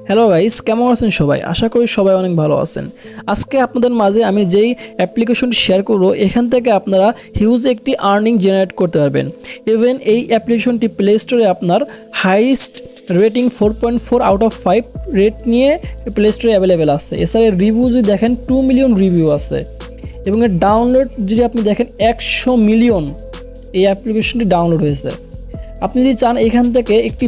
Hello guys, কেমন আছেন সবাই? আশা করি সবাই অনেক ভালো আছেন। আজকে আপনাদের মাঝে আমি যেই অ্যাপ্লিকেশনটি শেয়ার করব, এখান থেকে আপনারা হিউজ একটি আর্নিং জেনারেট করতে পারবেন। ইভেন এই অ্যাপ্লিকেশনটি প্লে স্টোরে আপনার highest rating 4.4 out of 5 rate নিয়ে প্লে স্টোরে অ্যাভেলেবেল আছে। এছাড়া রিভিউ যদি দেখেন 2 মিলিয়ন রিভিউ আছে এবং এর ডাউনলোড যদি আপনি দেখেন 100 মিলিয়ন এই অ্যাপ্লিকেশনটি ডাউনলোড হয়েছে। আপনি যদি চান এখান থেকে একটি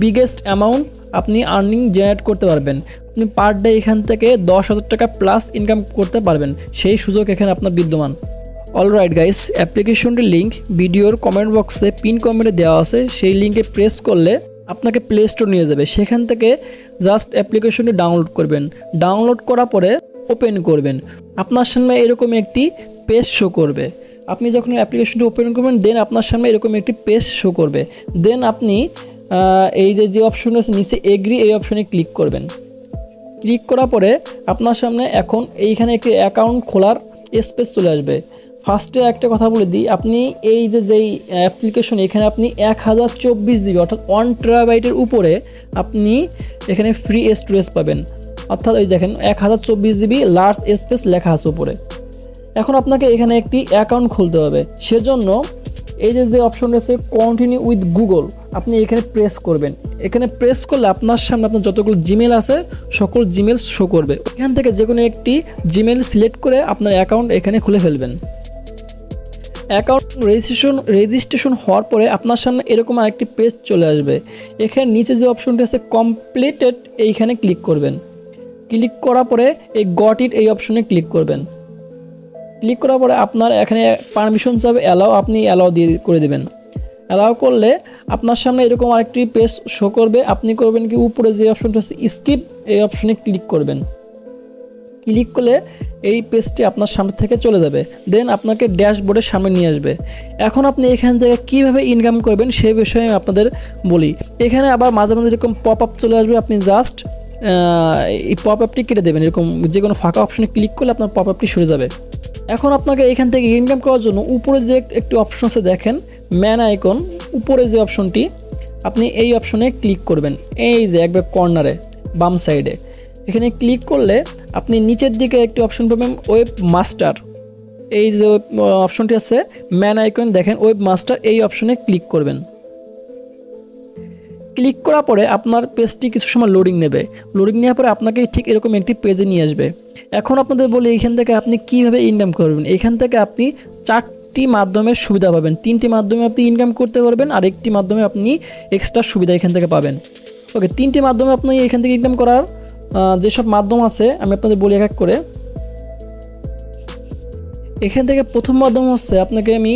বিগেস্ট অ্যামাউন্ট আপনি আর্নিং জেনারেট করতে পারবেন। আপনি পার ডে এখান থেকে 10,000 টাকা প্লাস ইনকাম করতে পারবেন, সেই সুযোগ এখানে আপনার বিদ্যমান। অলরাইট গাইস, অ্যাপ্লিকেশনটির লিঙ্ক ভিডিওর কমেন্ট বক্সে পিন কমেন্টে দেওয়া আছে। সেই লিঙ্কে প্রেস করলে আপনাকে প্লে স্টোর নিয়ে যাবে। সেখান থেকে জাস্ট অ্যাপ্লিকেশনটি ডাউনলোড করবেন। ডাউনলোড করার পরে ওপেন করবেন, আপনার সামনে এরকম একটি পেজ শো করবে। আপনি যখন অ্যাপ্লিকেশনটি ওপেন করবেন দেন আপনার সামনে এরকম একটি পেজ শো করবে। দেন আপনি এই যে অপশন আছে নিচে এগ্রি, এই অপশনে ক্লিক করবেন। ক্লিক করার পরে আপনার সামনে এখন এইখানে একটি অ্যাকাউন্ট খোলার স্পেস চলে আসবে। ফার্স্টে একটা কথা বলে দিই, আপনি এই যেই অ্যাপ্লিকেশন এখানে আপনি 1024 জিবি অর্থাৎ 1 টেরাবাইটের উপরে আপনি এখানে ফ্রি স্টোরেজ পাবেন। অর্থাৎ এই দেখেন 1024 জিবি লার্জ স্পেস লেখা আছে উপরে। এখন আপনাকে এখানে একটি অ্যাকাউন্ট খুলতে হবে। সেজন্য এই যে অপশন রয়েছে কন্টিনিউ উইথ গুগল, আপনি এখানে প্রেস করবেন। এখানে প্রেস করলে আপনার সামনে আপনার যতগুলো জিমেল আছে সকল জিমেল শো করবে। এখান থেকে যে কোনো একটি জিমেল সিলেক্ট করে আপনার অ্যাকাউন্ট এখানে খুলে ফেলবেন। অ্যাকাউন্ট রেজিস্ট্রেশন হওয়ার পরে আপনার সামনে এরকম আরেকটি পেজ চলে আসবে। এখানে নিচে যে অপশনটি আছে কমপ্লিটেড, এইখানে ক্লিক করবেন। ক্লিক করার পরে এই গট ইট এই অপশনে ক্লিক করবেন। ক্লিক করার পরে আপনার এখানে পারমিশন চাবে, অ্যালাও, আপনি অ্যালাও দিয়ে করে দেবেন। অ্যালাও করলে আপনার সামনে এরকম আরেকটি পেজ শো করবে। আপনি করবেন কি, উপরে যে অপশনটা আছে স্কিপ, এই অপশনে ক্লিক করবেন। ক্লিক করলে এই পেজটি আপনার সামনে থেকে চলে যাবে। দেন আপনাকে ড্যাশবোর্ডের সামনে নিয়ে আসবে। এখন আপনি এখান থেকে কীভাবে ইনকাম করবেন সেই বিষয়ে আমি আপনাদের বলি। এখানে আবার মাঝে মাঝে এরকম পপ আপ চলে আসবে, আপনি জাস্ট এই পপ আপটি কেটে দেবেন। এরকম যে কোনো ফাঁকা অপশনে ক্লিক করলে আপনার পপ আপটি সরে যাবে। এখন আপনাকে এখান থেকে ইনকাম করার জন্য উপরে যে একটি অপশন আছে দেখেন, ম্যান আইকন, উপরে যে অপশনটি আপনি এই অপশনে ক্লিক করবেন। এই যে একবার কর্নারে বাম সাইডে এখানে ক্লিক করলে আপনি নিচের দিকে একটি অপশন পাবেন ওয়েব মাস্টার। এই যে অপশনটি আছে ম্যান আইকন দেখেন ওয়েব মাস্টার, এই অপশনে ক্লিক করবেন। ক্লিক করার পরে আপনার পেজটি কিছু সময় লোডিং নেবে। লোডিং নেওয়ার পরে আপনাকে ঠিক এরকম একটি পেজে নিয়ে আসবে। এখন আপনাদের বলি এখান থেকে আপনি কিভাবে ইনকাম করবেন। এখান থেকে আপনি 4টি মাধ্যমের সুবিধা পাবেন। 3টি মাধ্যমে আপনি ইনকাম করতে পারবেন, আর একটি মাধ্যমে আপনি এক্সট্রা সুবিধা এখান থেকে পাবেন। ওকে, 3টি মাধ্যমে আপনি এখান থেকে ইনকাম করার যেসব মাধ্যম আছে আমি আপনাদের বলি এক এক করে। এখান থেকে প্রথম মাধ্যম হচ্ছে আপনাকে আমি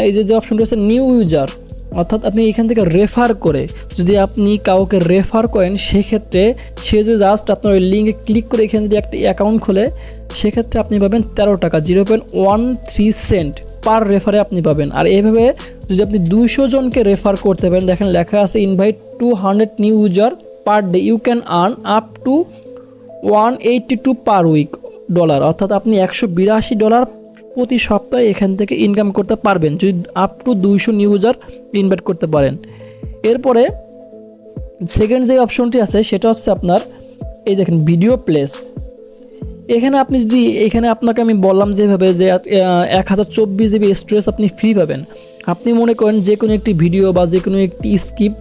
এই যে অপশনটা আছে নিউ ইউজার, অর্থাৎ আপনি এখান থেকে রেফার করে যদি আপনি কাউকে রেফার করেন সেক্ষেত্রে সে যদি জাস্ট আপনার ওই লিঙ্কে ক্লিক করে এখানে যদি একটা অ্যাকাউন্ট খোলে সেক্ষেত্রে আপনি পাবেন 13 টাকা 0.13 সেন্ট পার রেফারে আপনি পাবেন। আর এইভাবে যদি আপনি 200 জনকে রেফার করতে পারেন, দেখেন লেখা আছে invite 200 new user per day, you can earn up to 182 per week dollar, অর্থাৎ আপনি $182 প্রতি সপ্তাহে এখান থেকে ইনকাম করতে পারবেন যদি up to 200 new user invite করতে পারেন। এরপরে সেকেন্ড যে অপশনটি আছে সেটা হচ্ছে আপনার এই দেখেন ভিডিও প্লেস। এখানে আপনি যদি এখানে আপনাকে আমি বললাম যেভাবে যে 1024 জিবি স্টোরেজ আপনি ফ্রি পাবেন। আপনি মনে করেন যে কোনো একটি ভিডিও বা যে কোনো একটি স্কিপ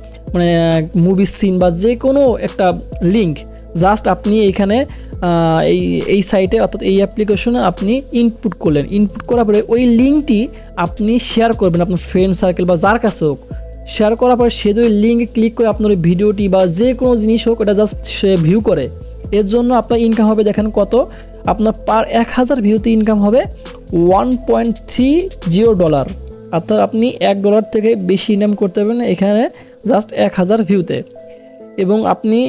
মুভি সিন বা যে কোনো একটা লিঙ্ক জাস্ট আপনি এখানে এই সাইটে অর্থাৎ এই অ্যাপ্লিকেশনে আপনি ইনপুট করলেন। ইনপুট করার পরে ওই লিঙ্কটি আপনি শেয়ার করবেন আপনার ফ্রেন্ড সার্কেল বা যার কাছে হোক। শেয়ার করার পরে সে যদি লিঙ্কে ক্লিক করে আপনার ওই ভিডিওটি বা যে কোনো জিনিস হোক ওটা জাস্ট সে ভিউ করে, এর জন্য আপনার ইনকাম হবে দেখেন কত, আপনার পার 1000 ভিউতে ইনকাম হবে $1.30। অর্থাৎ আপনি $1 থেকে বেশি ইনকাম করতে পারবেন এখানে জাস্ট 1000 ভিউতে। এবং আপনি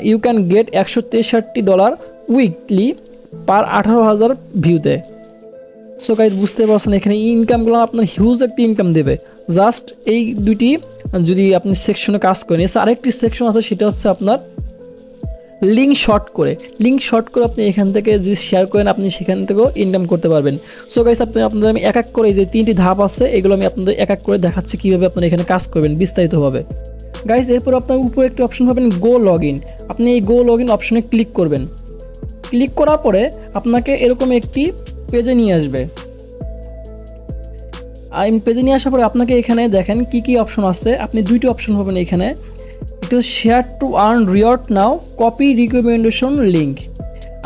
ইউ ক্যান গেট $163 উইকলি পার 18,000 ভিউতে। সো গাইজ বুঝতে পারছেন এখানে ইনকামগুলো আপনার হিউজ একটি ইনকাম দেবে জাস্ট এই দুইটি যদি আপনি সেকশনে কাজ করেন। এছাড়া আরেকটি সেকশন আছে সেটা হচ্ছে আপনার লিঙ্ক শর্ট করে আপনি এখান থেকে যদি শেয়ার করেন আপনি সেখান থেকেও ইনকাম করতে পারবেন। সো গাইস আপনাদের আমি এক এক করে যে 3টি ধাপ আছে এগুলো আমি আপনাদের এক এক করে দেখাচ্ছি কীভাবে আপনারা এখানে কাজ করবেন বিস্তারিতভাবে। গাইস এরপর আপনার উপরে একটি অপশন পাবেন গো লগ ইন। আপনি এই গো লগ ইন অপশনে ক্লিক করবেন। ক্লিক করার পরে আপনাকে এরকম একটি পেজে নিয়ে আসবে। আর পেজে নিয়ে আসার পরে আপনাকে এখানে দেখেন কি কি অপশন আছে। আপনি দুইটি অপশন পাবেন এখানে, একটু share to earn reward now, copy recommendation link.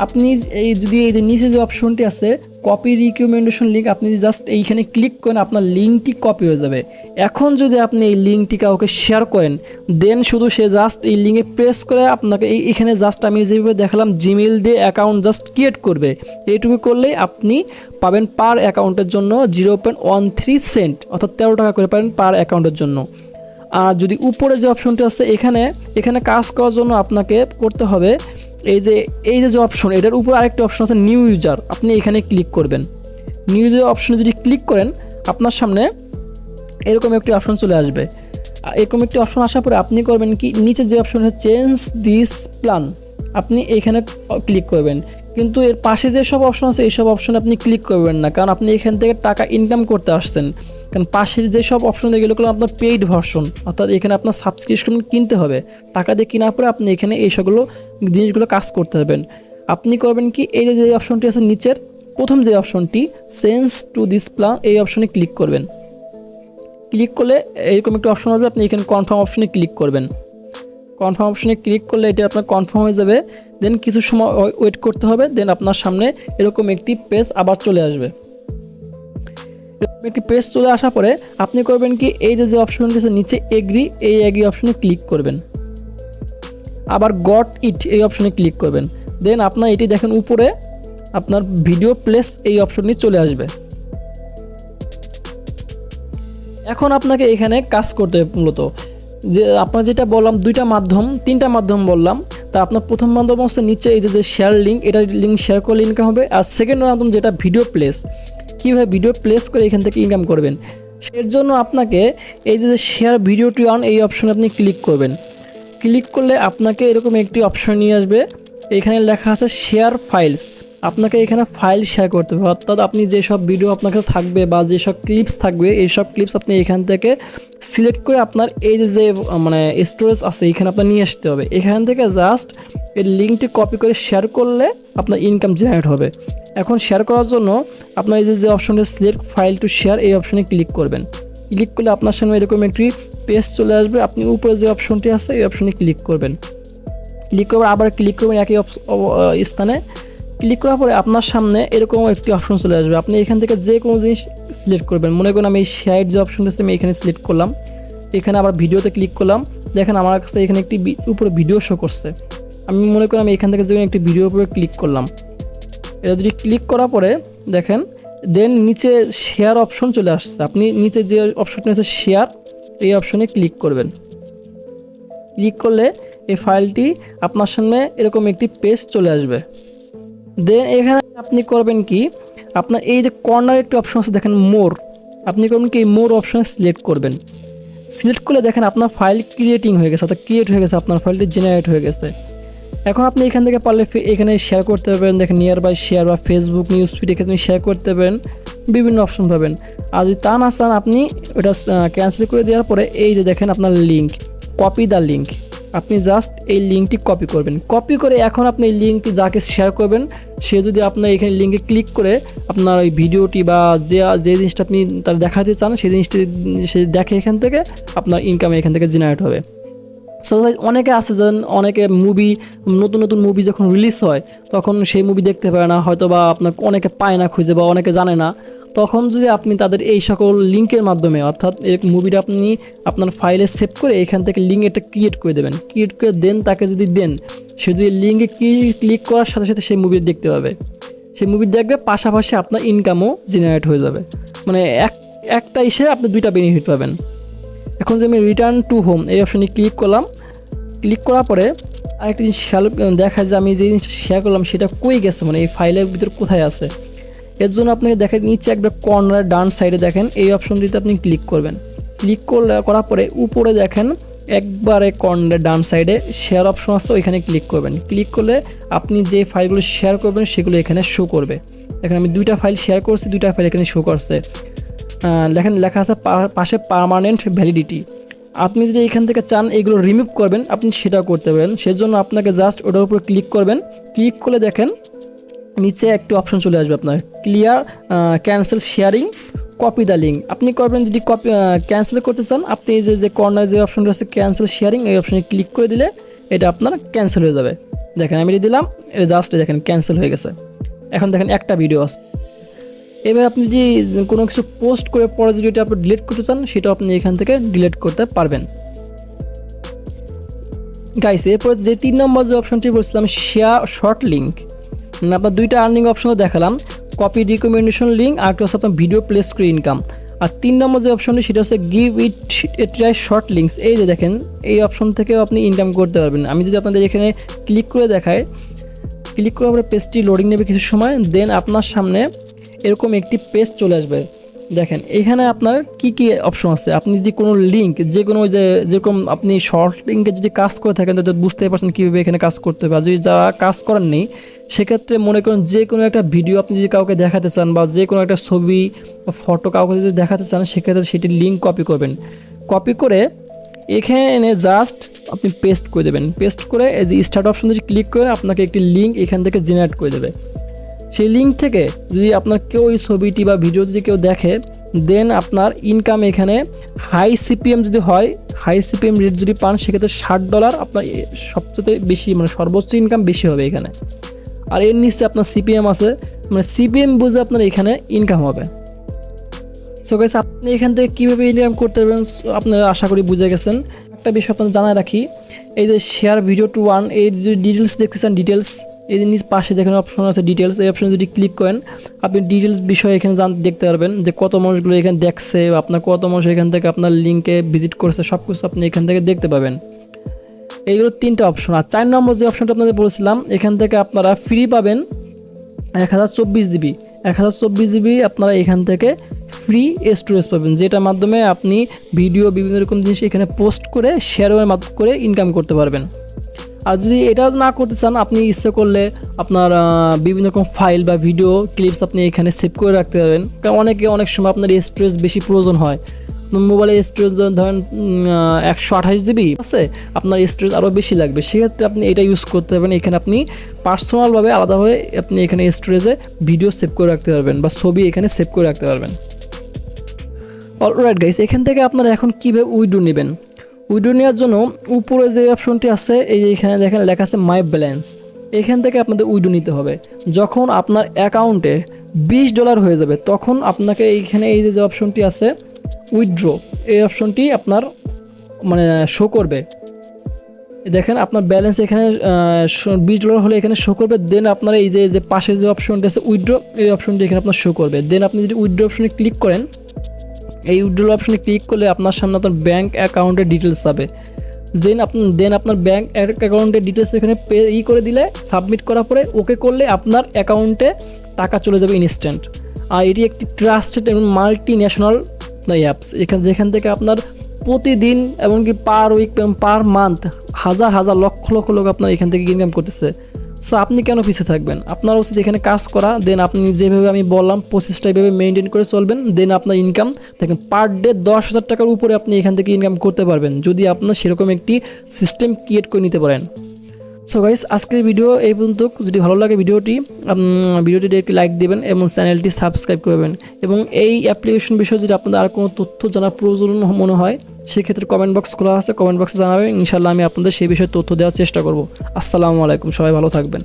আপনি এই যদি এই যে নিচে যে অপশনটি আছে কপি রিকমেন্ডেশন লিঙ্ক, আপনি জাস্ট এইখানে ক্লিক করেন, আপনার লিঙ্কটি কপি হয়ে যাবে। এখন যদি আপনি এই লিঙ্কটি কাউকে শেয়ার করেন, দেন শুধু সে জাস্ট এই লিঙ্কে প্রেস করে আপনাকে এইখানে জাস্ট আমি যেভাবে দেখালাম জিমেইল দিয়ে অ্যাকাউন্ট জাস্ট ক্রিয়েট করবে। এইটুকু করলেই আপনি পাবেন পার অ্যাকাউন্টের জন্য 0.13 সেন্ট, অর্থাৎ 13 টাকা করে পাবেন পার অ্যাকাউন্টের জন্য। আর যদি উপরে যে অপশনটি আছে এখানে কাজ করার জন্য আপনাকে করতে হবে এই যে অপশন, এটার উপর আরেকটা অপশন আছে নিউ ইউজার। আপনি এখানে ক্লিক করবেন। নিউ ইউজার অপশনে যদি ক্লিক করেন আপনার সামনে এরকম একটি অপশন চলে আসবে। এরকম একটি অপশন আসার পরে আপনি করবেন কি, নিচে যে অপশন আছে চেঞ্জ দিস প্ল্যান, আপনি এইখানে ক্লিক করবেন। কিন্তু এর পাশে যে সব অপশন আছে এইসব অপশন আপনি ক্লিক করবেন না, কারণ আপনি এখান থেকে টাকা ইনকাম করতে আসছেন। কারণ পাশের যেসব অপশন এগুলো হলো আপনার পেইড ভার্সন, অর্থাৎ এখানে আপনার সাবস্ক্রিপশন কিনতে হবে। টাকা দিয়ে কেনার পরে আপনি এখানে এই সবগুলো জিনিসগুলো কাজ করতে পারবেন। আপনি করবেন কি, এই যে অপশনটি আছে নিচের প্রথম যে অপশনটি চেঞ্জ টু দিস প্ল্যান, এই অপশনে ক্লিক করবেন। ক্লিক করলে এরকম একটা অপশন আসবে, আপনি এখানে কনফার্ম অপশনে ক্লিক করবেন। কনফার্ম অপশনে ক্লিক করলে এটা আপনার কনফার্ম হয়ে যাবে। দেন কিছু সময় ওয়েট করতে হবে, দেন আপনার সামনে এরকম একটি পেজ আবার চলে আসবে। এরকম একটি পেজ চলে আসার পরে আপনি করবেন কি, এই যে অপশনটি আছে নিচে এগ্রি, এই এগ্রি অপশনে ক্লিক করবেন। আবার গট ইট এই অপশনে ক্লিক করবেন। দেন আপনার এটি দেখেন উপরে আপনার ভিডিও প্লেস এই অপশনটি চলে আসবে। এখন আপনাকে এখানে কাজ করতে হবে মূলত, যে আপনার যেটা বললাম তিনটা মাধ্যম বললাম। তা আপনার প্রথম মাধ্যম হচ্ছে নিচে এই যে শেয়ার লিঙ্ক, এটা লিঙ্ক শেয়ার করলে ইনকাম হবে। আর সেকেন্ড মাধ্যম যেটা ভিডিও প্লেস, কীভাবে ভিডিও প্লেস করে এখান থেকে ইনকাম করবেন, এর জন্য আপনাকে এই যে শেয়ার ভিডিও টু আর্ন এই অপশনে আপনি ক্লিক করবেন। ক্লিক করলে আপনাকে এরকম একটি অপশন নিয়ে আসবে, এখানে লেখা আছে শেয়ার ফাইলস। আপনাকে এখানে ফাইল শেয়ার করতে হবে, অর্থাৎ আপনি যেসব ভিডিও আপনার কাছে থাকবে বা যেসব ক্লিপস থাকবে এইসব ক্লিপস আপনি এখান থেকে সিলেক্ট করে আপনার এই যে মানে স্টোরেজ আছে এখানে আপনার নিয়ে আসতে হবে। এখান থেকে জাস্ট এই লিঙ্কটি কপি করে শেয়ার করলে আপনার ইনকাম জেনারেট হবে। এখন শেয়ার করার জন্য আপনার এই যে অপশনটা সিলেক্ট ফাইল টু শেয়ার এই অপশনে ক্লিক করবেন। ক্লিক করলে আপনার সামনে এরকম একটি পেজ চলে আসবে। আপনি উপরে যে অপশনটি আছে এই অপশনে ক্লিক করবেন। ক্লিক করে আবার ক্লিক করবেন একই স্থানে। ক্লিক করার পরে আপনার সামনে এরকম একটি অপশন চলে আসবে। আপনি এখান থেকে যে কোনো জিনিস সিলেক্ট করবেন। মনে করুন আমি এই শেয়ার যে অপশনটা আছে আমি এখানে সিলেক্ট করলাম, এখানে আবার ভিডিওতে ক্লিক করলাম। দেখেন আমার কাছে এখানে একটি উপরে ভিডিও শো করছে। আমি মনে করি আমি এখান থেকে যে একটি ভিডিওর উপরে ক্লিক করলাম। এটা যদি ক্লিক করার পরে দেখেন দেন নিচে শেয়ার অপশন চলে আসছে। আপনি নিচে যে অপশনটা আছে শেয়ার এই অপশনে ক্লিক করবেন। ক্লিক করলে এই ফাইলটি আপনার সামনে এরকম একটি পেজ চলে আসবে। দেন এখানে আপনি করবেন কি, আপনার এই যে কর্নার একটি অপশন আছে দেখেন মোর, আপনি করবেন কি এই মোর অপশনে সিলেক্ট করবেন। সিলেক্ট করলে দেখেন আপনার ফাইল ক্রিয়েটিং হয়ে গেছে, অর্থাৎ ক্রিয়েট হয়ে গেছে, আপনার ফাইলটি জেনারেট হয়ে গেছে। এখন আপনি এখান থেকে পারলে এখানে শেয়ার করতে পারবেন। দেখেন নিয়ার বাই শেয়ার বা ফেসবুক নিউজ ফিড এখানে শেয়ার করতে পারবেন, বিভিন্ন অপশন পাবেন। আর যদি তা না চান আপনি ওটা ক্যান্সেল করে দেওয়ার পরে এই যে দেখেন আপনার লিঙ্ক, কপি দ্য লিঙ্ক, আপনি জাস্ট এই লিঙ্কটি কপি করবেন। কপি করে এখন আপনি এই লিঙ্কটি যাকে শেয়ার করবেন সে যদি আপনার এখানে লিঙ্কে ক্লিক করে আপনার ওই ভিডিওটি বা যে জিনিসটা আপনি তার দেখাতে চান সেই জিনিসটি সে দেখে, এখান থেকে আপনার ইনকাম এখান থেকে জেনারেট হবে। সো অনেকে আছে যেন অনেকে নতুন মুভি যখন রিলিজ হয় তখন সেই মুভি দেখতে পারে না, হয়তো বা আপনার অনেকে পায় না খুঁজে বা অনেকে জানে না। তখন যদি আপনি তাদের এই সকল লিঙ্কের মাধ্যমে, অর্থাৎ এই মুভিটা আপনি আপনার ফাইলে সেভ করে এখান থেকে লিঙ্ক এটা ক্রিয়েট করে দেবেন। ক্রিয়েট করে দেন তাকে যদি দেন, সে যদি লিঙ্কে ক্লিক করার সাথে সাথে সেই মুভি দেখতে পাবে, সেই মুভি দেখবে, পাশাপাশি আপনার ইনকামও জেনারেট হয়ে যাবে। মানে একটা হিসেবে আপনি দুইটা বেনিফিট পাবেন। এখন যে আমি রিটার্ন টু হোম এই অপশনে ক্লিক করলাম। ক্লিক করার পরে আরেকটা জিনিস খেয়াল দেখা যায় আমি যে জিনিসটা শেয়ার করলাম সেটা কই গেছে, মানে এই ফাইলের ভিতরে কোথায় আছে। এর জন্য আপনাকে দেখেন নিচে একবার কর্নার ডান সাইডে দেখেন এই অপশনটিতে আপনি ক্লিক করবেন। ক্লিক করার পরে উপরে দেখেন একবারে কর্নার ডান সাইডে শেয়ার অপশন আছে, ওইখানে ক্লিক করবেন। ক্লিক করলে আপনি যে ফাইলগুলো শেয়ার করবেন সেগুলো এখানে শো করবে। দেখেন আমি দুইটা ফাইল শেয়ার করছি, দুইটা ফাইল এখানে শো করছে। লেখা আছে পাশে পার্মানেন্ট ভ্যালিডিটি। আপনি যদি এখান থেকে চান এগুলো রিমুভ করবেন আপনি সেটাও করতে পারেন। সেজন্য আপনাকে জাস্ট ওটার উপর ক্লিক করবেন। ক্লিক করলে দেখেন নিচে একটি অপশন চলে আসবে আপনার clear cancel sharing copy the link. আপনি করবেন যদি কপি ক্যান্সেল করতে চান আপনি এই যে কর্নার যে অপশনটা আছে ক্যান্সেল শেয়ারিং এই অপশনে ক্লিক করে দিলে এটা আপনার ক্যান্সেল হয়ে যাবে। দেখেন আমি দিলাম, এটা জাস্ট দেখেন ক্যান্সেল হয়ে গেছে। এখন দেখেন একটা ভিডিও আছে। এবার আপনি যদি কোনো কিছু পোস্ট করে পরে যদি এটা আপনি ডিলিট করতে চান সেটাও আপনি এখান থেকে ডিলিট করতে পারবেন। গাইস এরপর যে 3 নম্বর যে অপশনটি বলছিলাম শেয়ার শর্ট লিঙ্ক, মানে আপনার দুইটা আর্নিং অপশনও দেখালাম, কপি রিকমেন্ডেশন লিঙ্ক আর একটা হচ্ছে আপনার ভিডিও প্লে স্ক্রিন ইনকাম। আর 3 নম্বর যে অপশনটি সেটা হচ্ছে give it A try short links. এই যে দেখেন এই অপশন থেকেও আপনি ইনকাম করতে পারবেন। আমি যদি আপনাদের এখানে ক্লিক করে দেখাই, ক্লিক করার পরে পেজটি লোডিং নেবে কিছু সময়, দেন আপনার সামনে এরকম একটি পেজ চলে আসবে। দেখেন এখানে আপনার কি কি অপশন আছে। আপনি যদি কোনো লিঙ্ক যে কোনো যেরকম আপনি শর্ট লিঙ্কে যদি কাজ করে থাকেন তাহলে বুঝতে পারছেন কীভাবে এখানে কাজ করতে হবে। আর যদি যারা কাজ করেন নেই সেক্ষেত্রে মনে করেন যে কোনো একটা ভিডিও আপনি যদি কাউকে দেখাতে চান বা যে কোনো একটা ছবি ফটো কাউকে যদি দেখাতে চান সেক্ষেত্রে সেটি লিঙ্ক কপি করবেন। কপি করে এখানে জাস্ট আপনি পেস্ট করে দেবেন। পেস্ট করে এই যে স্টার্ট অপশন যদি ক্লিক করে আপনাকে একটি লিঙ্ক এখান থেকে জেনারেট করে দেবে। সেই লিঙ্ক থেকে যদি আপনার কেউ এই ছবিটি বা ভিডিও যদি কেউ দেখে দেন আপনার ইনকাম এখানে হাই সিপিএম যদি হয়, হাই সিপিএম রেট যদি পান সেক্ষেত্রে $60 আপনার সবচেয়ে বেশি মানে সর্বোচ্চ ইনকাম বেশি হবে এখানে। আর এর নিচে আপনার সিপিএম আছে, মানে সিপিএম বুঝে আপনার এখানে ইনকাম হবে। সো গাইস আপনি এখান থেকে কীভাবে ইনকাম করতে পারবেন আপনারা আশা করি বুঝে গেছেন। একটা বিষয় আপনাদের জানায় রাখি, এই যে শেয়ার ভিডিও টু ওয়ান এই যে ডিটেলস দেখতেছেন, ডিটেলস এই জিনিস পাশে দেখেন অপশন আছে ডিটেলস, এই অপশনে যদি ক্লিক করেন আপনি ডিটেলস বিষয়ে এখানে দেখতে পারবেন যে কত মানুষগুলো এখানে দেখছে বা আপনার কত মানুষ এখান থেকে আপনার লিঙ্কে ভিজিট করেছে সব কিছু আপনি এখান থেকে দেখতে পাবেন। এইগুলো 3টা অপশন। আর 4 নম্বর যে অপশনটা আপনাদের বলেছিলাম এখান থেকে আপনারা ফ্রি পাবেন 1024 জিবি। 1024 জিবি আপনারা এখান থেকে ফ্রি স্টোরেজ পাবেন, যেটার মাধ্যমে আপনি ভিডিও বিভিন্ন রকম জিনিস এখানে পোস্ট করে শেয়ারের মাধ্যমে করে ইনকাম করতে পারবেন। আর যদি এটা না করতে চান আপনি ইচ্ছে করলে আপনার বিভিন্ন রকম ফাইল বা ভিডিও ক্লিপস আপনি এখানে সেভ করে রাখতে পারবেন। কারণ অনেক সময় আপনার স্টোরেজ বেশি প্রয়োজন হয়, মোবাইলের স্টোরেজ ধরেন 128 জিবি আছে, আপনার স্টোরেজ আরও বেশি লাগবে, সেক্ষেত্রে আপনি এটা ইউজ করতে পারবেন। এখানে আপনি পার্সোনালভাবে আলাদাভাবে আপনি এখানে স্টোরেজে ভিডিও সেভ করে রাখতে পারবেন বা ছবি এখানে সেভ করে রাখতে পারবেন। অলরাইট গাইস, এখান থেকে আপনারা এখন কীভাবে উইথড্র নেবেন। উইথড্র নেওয়ার জন্য উপরে যে অপশনটি আছে এই যে এখানে দেখেন লেখা আছে মাই ব্যালেন্স, এখান থেকে আপনাদের উইথড্র নিতে হবে। যখন আপনার অ্যাকাউন্টে $20 হয়ে যাবে তখন আপনাকে এইখানে এই যে অপশনটি আছে উইথড্র, এই অপশনটি আপনার মানে শো করবে। দেখেন আপনার ব্যালেন্স এখানে $20 হলে এখানে শো করবে। দেন আপনার এই যে পাশে যে অপশনটি আছে উইথড্র, এই অপশনটি এখানে আপনার শো করবে। দেন আপনি যদি উইথড্র অপশনে ক্লিক করেন, এই উইথড্র অপশনে ক্লিক করলে আপনার সামনে আপনার ব্যাঙ্ক অ্যাকাউন্টের ডিটেলস যাবে। দেন আপনার ব্যাঙ্ক অ্যাকাউন্টের ডিটেলস এখানে করে দিলে সাবমিট করার পরে ওকে করলে আপনার অ্যাকাউন্টে টাকা চলে যাবে ইনস্ট্যান্ট। আর এটি একটি ট্রাস্টেড এবং মাল্টি ন্যাশনাল অ্যাপস, যেখান থেকে আপনার প্রতিদিন এমনকি পার উইক পার মান্থ হাজার লক্ষ লোক আপনার এখান থেকে ইনকাম করতেছে। সো আপনি কেন পিছিয়ে থাকবেন? আপনার উচিত এখানে কাজ করা। দেন আপনি যেভাবে আমি বললাম প্রসেসটা এইভাবে মেনটেন করে চলবেন। দেন আপনার ইনকাম দেখেন পার ডে 10,000 টাকার উপরে আপনি এখান থেকে ইনকাম করতে পারবেন যদি আপনার সেরকম একটি সিস্টেম ক্রিয়েট করে নিতে পারেন। সো গাইস আজকের ভিডিও এই পর্যন্ত। যদি ভালো লাগে ভিডিওটি একটি লাইক দেবেন এবং চ্যানেলটি সাবস্ক্রাইব করবেন। এবং এই অ্যাপ্লিকেশন বিষয়ে যদি আপনাদের আর কোনো তথ্য জানার প্রয়োজন মনে হয় সেক্ষেত্রে কমেন্ট বক্স খোলা আছে, কমেন্ট বক্সে জানাবেন। ইনশাআল্লাহ আমি আপনাদের সেই বিষয়ে তথ্য দেওয়ার চেষ্টা করব। আসসালামু আলাইকুম, সবাই ভালো থাকবেন।